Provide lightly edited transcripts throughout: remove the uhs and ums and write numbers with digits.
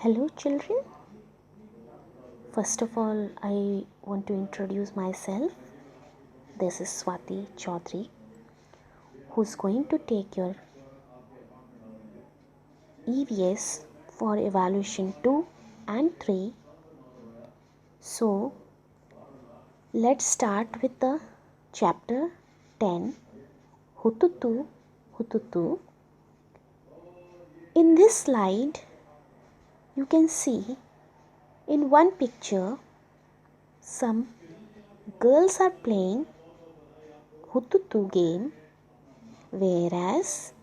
Hello children. First of all, I want to introduce myself. This is Swati Chaudhary, who's going to take your EVS for evaluation 2 and 3. So, let's start with the chapter 10, Hututu, Hututu. In this slide, you can see in one picture, some girls are playing Hututu game, whereas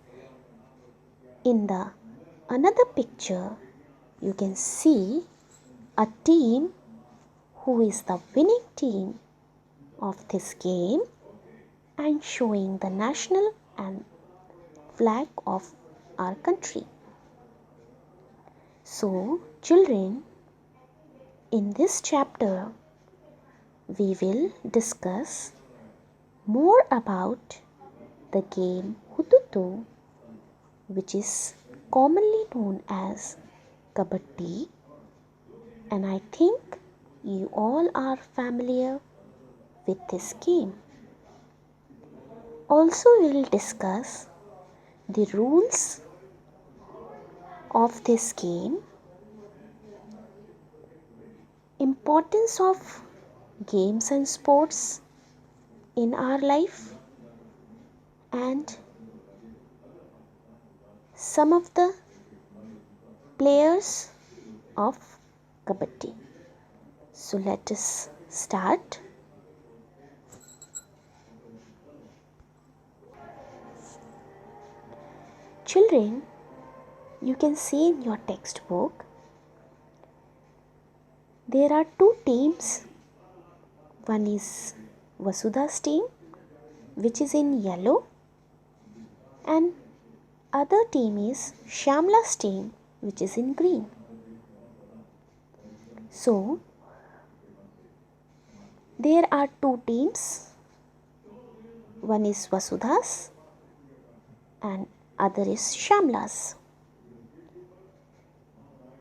in the another picture you can see a team who is the winning team of this game and showing the national and flag of our country. So children, in this chapter we will discuss more about the game Hututu, which is commonly known as Kabaddi, and I think you all are familiar with this game. Also, we will discuss the rules of this game, importance of games and sports in our life, and some of the players of Kabaddi. So let us start. Children, you can see in your textbook there are two teams. One is Vasudha's team, which is in yellow, and other team is Shyamla's team, which is in green. So there are two teams. One is Vasudha's and other is Shyamla's.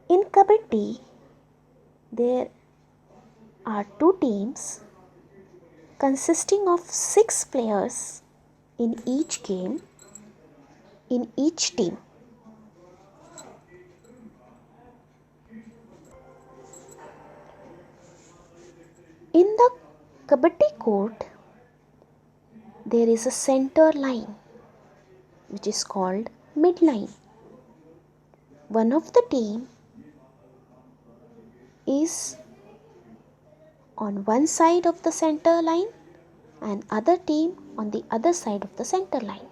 In Kabaddi, there are two teams consisting of 6 players in each game, in each team. In the Kabaddi court, there is a center line which is called midline. One of the team is on one side of the center line and other team on the other side of the center line.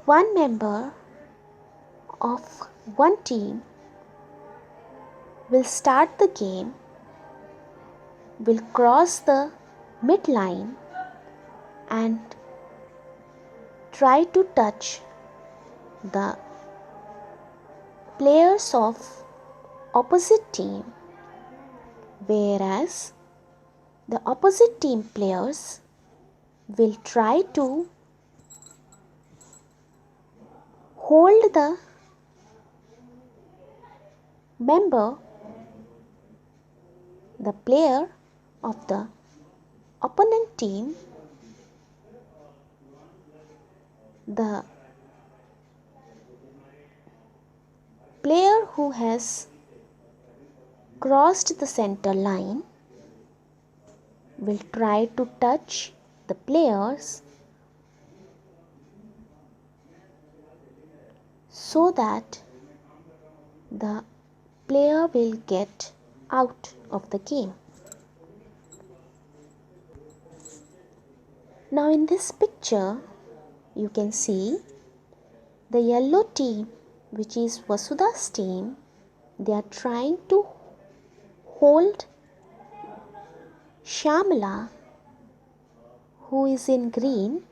One member of one team will start the game, will cross the midline and try to touch the players of opposite team, whereas the opposite team players will try to hold the member, the player of the opponent team, the player who has crossed the center line will try to touch the players so that the player will get out of the game. Now in this picture you can see the yellow team, which is Vasudha's team. They are trying to hold Shyamla, who is in green,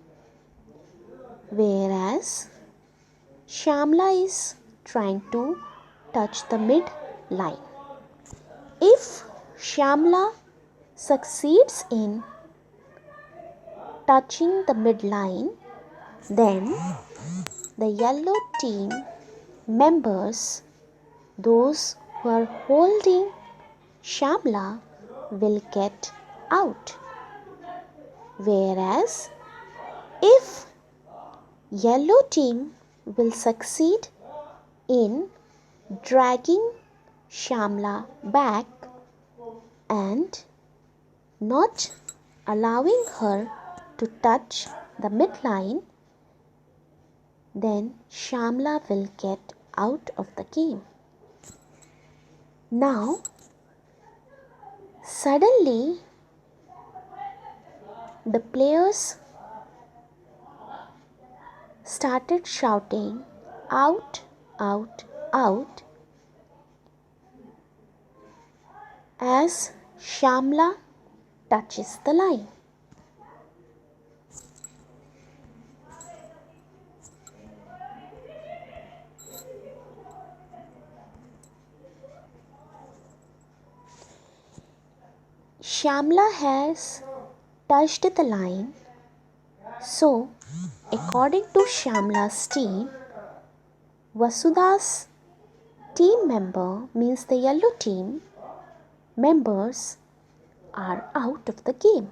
whereas Shyamla is trying to touch the mid line. If Shyamla succeeds in touching the midline, then the yellow team members, those who are holding Shamla, will get out. Whereas if yellow team will succeed in dragging Shamla back and not allowing her to touch the midline, then Shamla will get out of the game. Now, suddenly, the players started shouting, out, out, out, as Shamla touches the line. Shamla has touched the line, so according to Shamla's team, Vasudha's team member, means the yellow team members, are out of the game.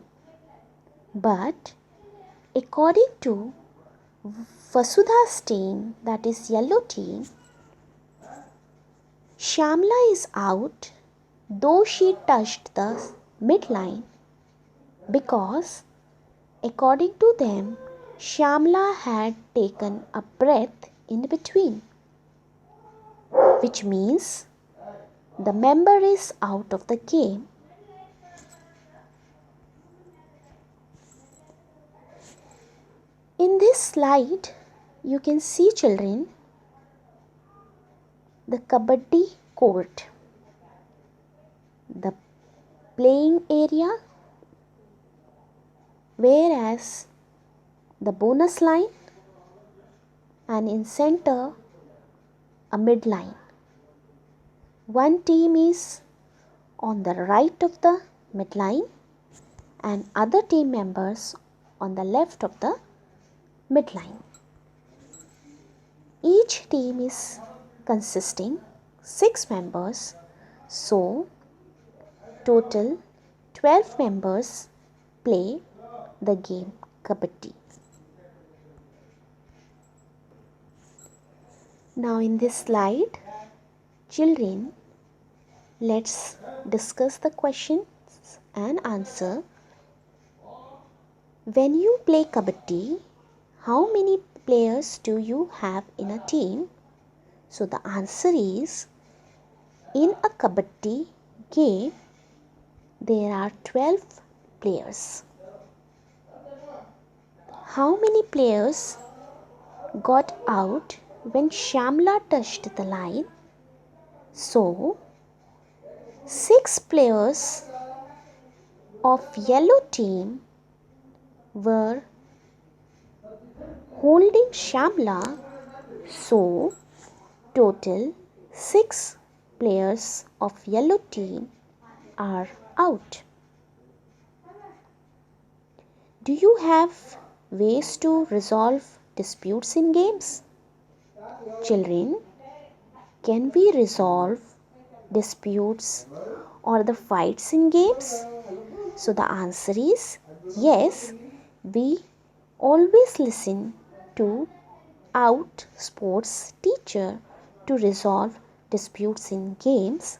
But according to Vasudha's team, that is yellow team, Shamla is out though she touched the midline, because according to them, Shamla had taken a breath in between, which means the member is out of the game. In this slide, you can see, children, the Kabaddi court, the playing area, whereas the bonus line, and in center a midline. One team is on the right of the midline and other team members on the left of the midline. Each team is consisting 6 members, so total 12 members play the game Kabaddi. Now in this slide, children, let's discuss the questions and answer. When you play Kabaddi, how many players do you have in a team? So the answer is, in a Kabaddi game, there are 12 players. How many players got out when Shamla touched the line? So, 6 players of yellow team were holding Shamla, so total 6 players of yellow team are out. Do you have ways to resolve disputes in games? Children, can we resolve disputes or the fights in games? So the answer is yes. We always listen to out sports teacher to resolve disputes in games,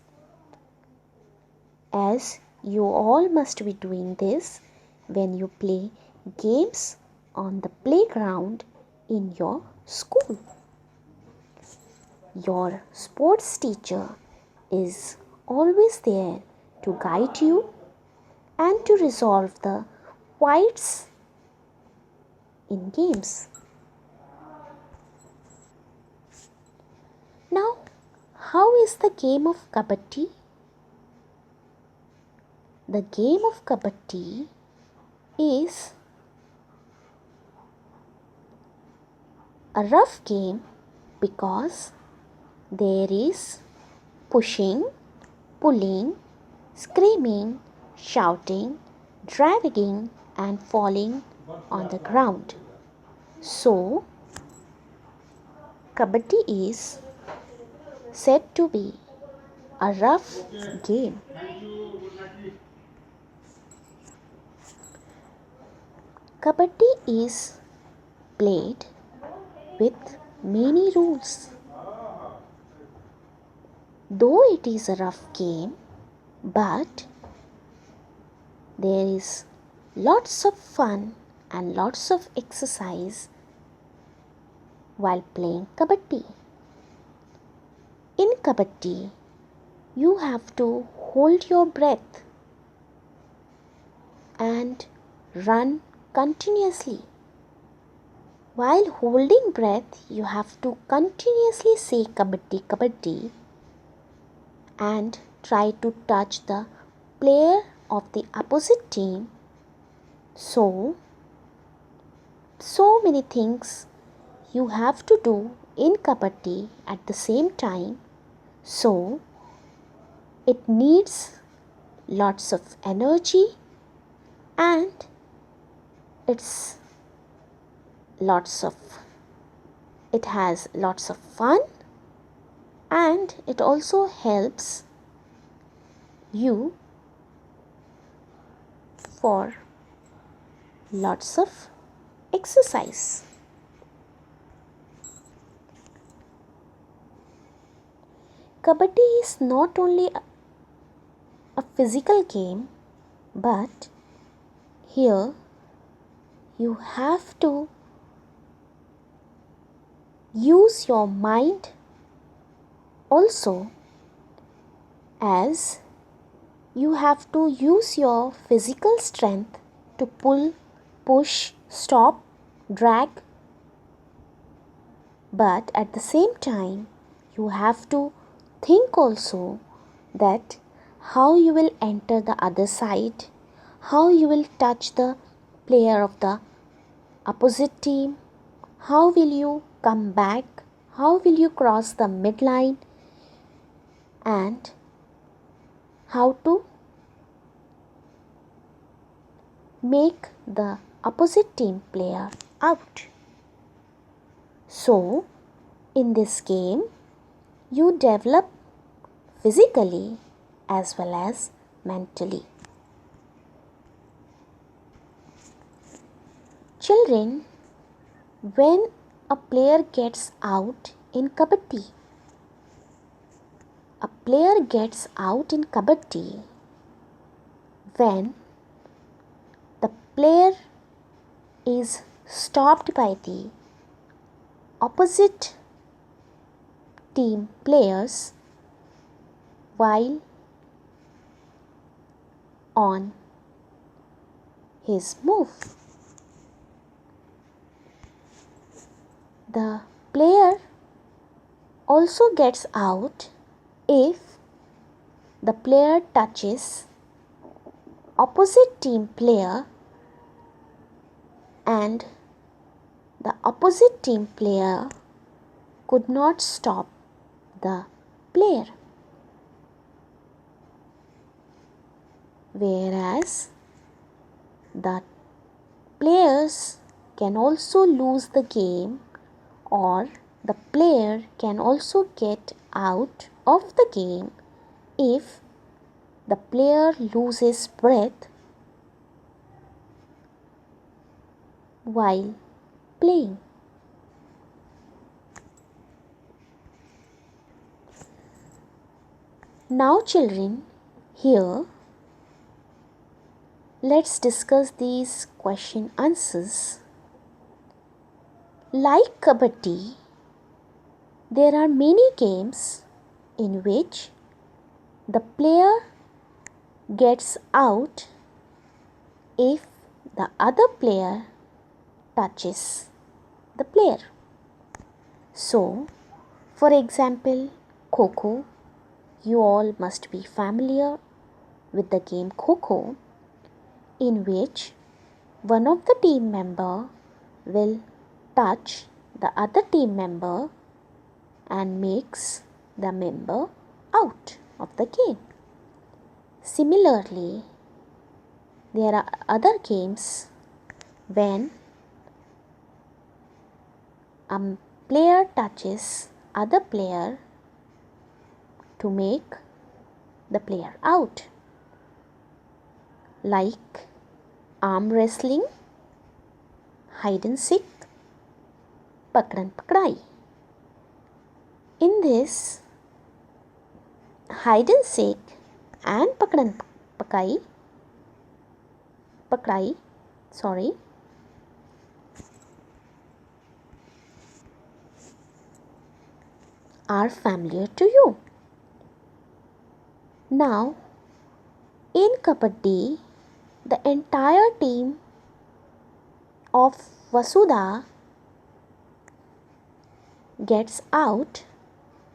as you all must be doing this when you play games on the playground in your school. Your sports teacher is always there to guide you and to resolve the fights in games. Now, how is the game of Kabaddi? The game of Kabaddi is a rough game because there is pushing, pulling, screaming, shouting, dragging and falling on the ground. So, Kabaddi is said to be a rough game. Kabaddi is played with many rules. Though it is a rough game, but there is lots of fun and lots of exercise while playing Kabaddi. In Kabaddi, you have to hold your breath and run continuously. While holding breath, you have to continuously say Kabaddi, Kabaddi and try to touch the player of the opposite team. So many things you have to do in Kabaddi at the same time. So it needs lots of energy and it has lots of fun, and it also helps you for lots of exercise. Kabaddi is not only a physical game, but here you have to use your mind also, as you have to use your physical strength to pull, push, stop, drag, but at the same time you have to think also that how you will enter the other side, how you will touch the player of the opposite team, how will you come back, how will you cross the midline, and how to make the opposite team player out. So, in this game, you develop physically as well as mentally. Children, when a player gets out in Kabaddi, a player gets out in Kabaddi when the player is stopped by the opposite team players while on his move. The player also gets out if the player touches opposite team player and the opposite team player could not stop the player. Whereas the players can also lose the game, or the player can also get out of the game if the player loses breath while playing. Now children, here let's discuss these question answers. Like Kabaddi, there are many games in which the player gets out if the other player touches the player. So, for example, Kho-Kho, you all must be familiar with the game Kho-Kho, in which one of the team member will touch the other team member and makes the member out of the game. Similarly, there are other games when a player touches other player to make the player out, like arm wrestling, hide and seek, pakran pakrai. In this hide and seek and pakran pakrai, are familiar to you. Now, in Kabaddi, the entire team of Vasudha gets out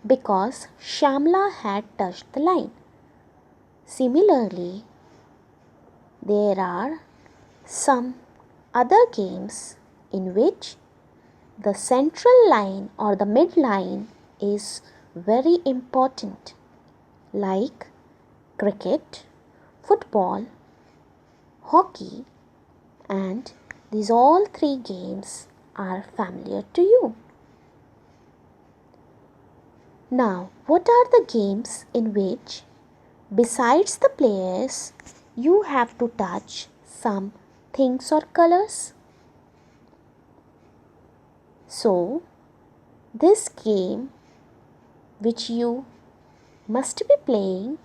because Shamla had touched the line. Similarly, there are some other games in which the central line or the mid line is very important, like cricket, football, hockey, and these all three games are familiar to you. Now, what are the games in which, besides the players, you have to touch some things or colors? So, this game which you must be playing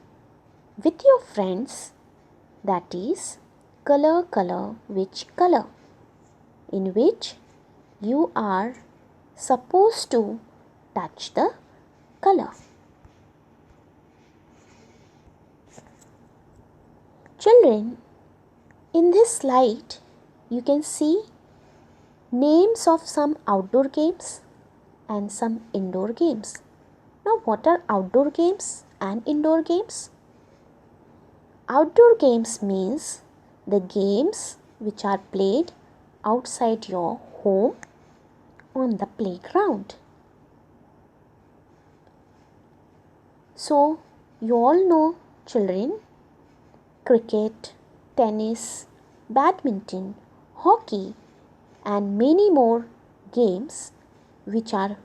with your friends, that is color which color, in which you are supposed to touch the color. Children, in this slide you can see names of some outdoor games and some indoor games. Now, what are outdoor games and indoor games? Outdoor games means the games which are played outside your home on the playground. So, you all know, children, cricket, tennis, badminton, hockey, and many more games which are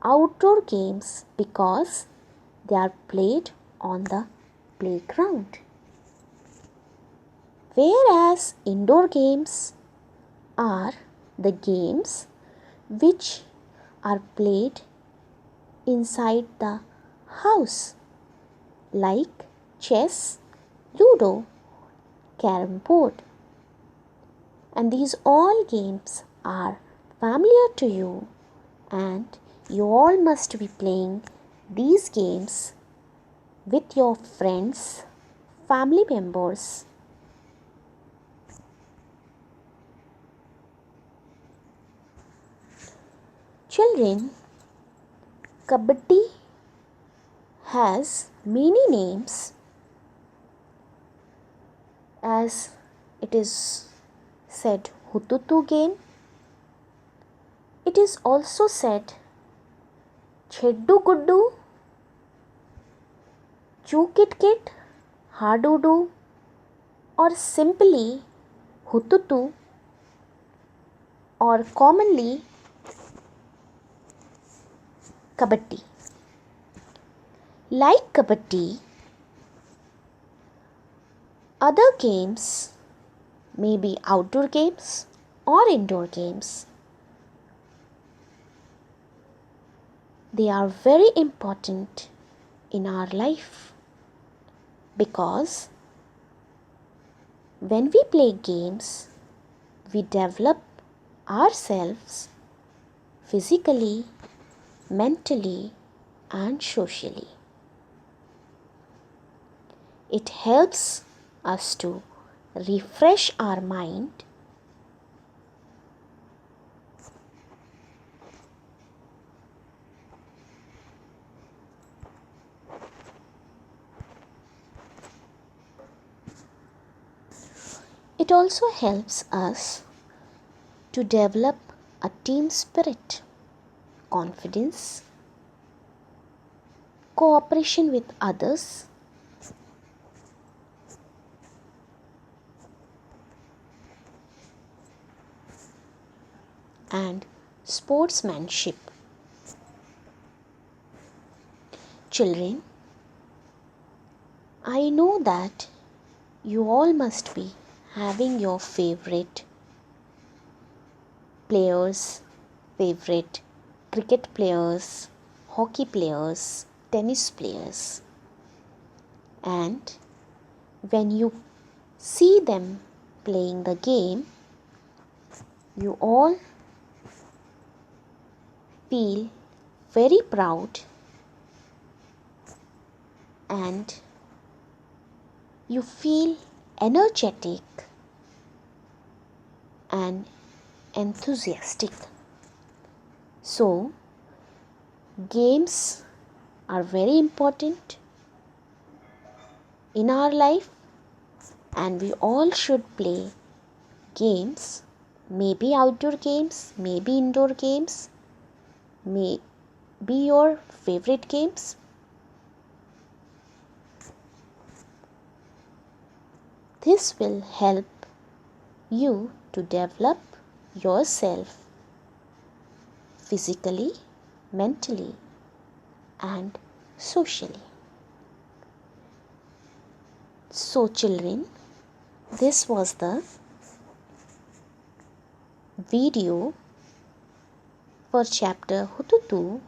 outdoor games because they are played on the playground. Whereas indoor games are the games which are played inside the house, like chess, ludo, carom board. And these all games are familiar to you, and you all must be playing these games with your friends, family members. Children, Kabaddi has many names, as it is said Hututu game. It is also said Cheddu Guddu, Choo Kit Kit, Hadudu, or simply Hututu, or commonly Kabaddi. Like Kabaddi, other games may be outdoor games or indoor games. They are very important in our life because when we play games, we develop ourselves physically, mentally, and socially. It helps us to refresh our mind It also helps us to develop a team spirit, confidence, cooperation with others, and sportsmanship. Children, I know that you all must be having your favorite players, favorite cricket players, hockey players, tennis players. And when you see them playing the game, you all feel very proud and you feel energetic and enthusiastic. So, games are very important in our life and we all should play games, maybe outdoor games, maybe indoor games, may be your favorite games. This will help you to develop yourself physically, mentally, and socially. So, children, this was the video for chapter Hututu